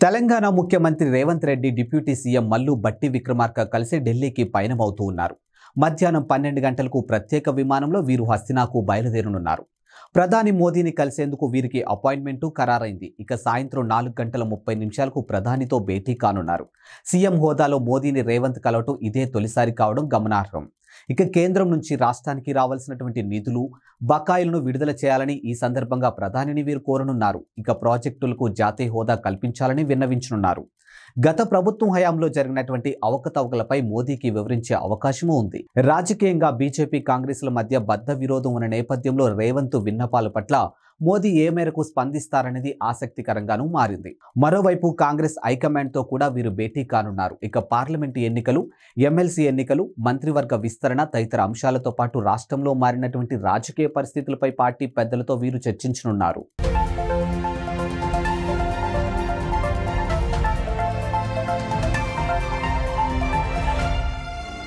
తెలంగాణ ముఖ్యమంత్రి Revanth Reddy deputy CM Mallu బట్టి విక్రమార్క కలిసి ఢిల్లీకి పయనమవుతూ ఉన్నారు. మధ్యాహ్నం 12 గంటలకు ప్రత్యేక విమానంలో వీరు హస్తినాకు బయలుదేరనున్నారు. ప్రధాని మోదీని కలిసేందుకు వీరికి అపాయింట్మెంటు ఖరారైంది. ఇక సాయంత్రం 4:30 ప్రధానితో భేటీ కానున్నారు. సీఎం హోదాలో మోదీని రేవంత్ కలవటం ఇదే తొలిసారి కావడం గమనార్హం. ఇక కేంద్రం నుంచి రాష్ట్రానికి రావాల్సినటువంటి నిధులు, బకాయిలను విడుదల చేయాలని ఈ సందర్భంగా ప్రధానిని వీరు కోరనున్నారు. ఇక ప్రాజెక్టులకు జాతీయ హోదా కల్పించాలని విన్నవించనున్నారు. గత ప్రభుత్వం హయాంలో జరిగినటువంటి అవకతవకలపై మోదీకి వివరించే అవకాశమూ ఉంది. రాజకీయంగా బీజేపీ కాంగ్రెస్ల మధ్య బద్ధ విరోధం ఉన్న నేపథ్యంలో రేవంత్ విన్నపాల పట్ల మోదీ ఏ మేరకు స్పందిస్తారనేది ఆసక్తికరంగానూ మారింది. మరోవైపు కాంగ్రెస్ హైకమాండ్తో కూడా వీరు భేటీ కానున్నారు. ఇక పార్లమెంటు ఎన్నికలు, ఎమ్మెల్సీ ఎన్నికలు, మంత్రివర్గ విస్తరణ తదితర అంశాలతో పాటు రాష్ట్రంలో మారినటువంటి రాజకీయ పరిస్థితులపై పార్టీ పెద్దలతో వీరు చర్చించనున్నారు.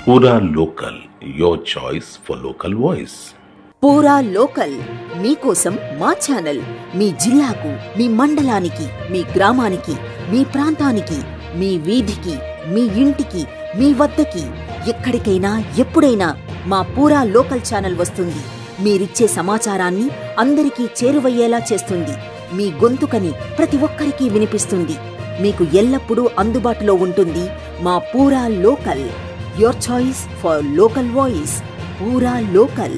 पूरा local, your choice for local voice. పూరా లోకల్ మీకోసం మా ఛానల్. మీ జిల్లాకు, మీ మండలానికి, మీ గ్రామానికి, మీ ప్రాంతానికి, మీ వీధికి, మీ ఇంటికి, మీ వద్దకి, ఎక్కడికైనా ఎప్పుడైనా మా పూరా లోకల్ ఛానల్ వస్తుంది. మీరిచ్చే సమాచారాన్ని అందరికీ చేరువయ్యేలా చేస్తుంది. మీ గొంతుకని ప్రతి ఒక్కరికి వినిపిస్తుంది. మీకు ఎల్లప్పుడూ అందుబాటులో ఉంటుంది మా పూరా local. Your choice for local voice. Pura Local.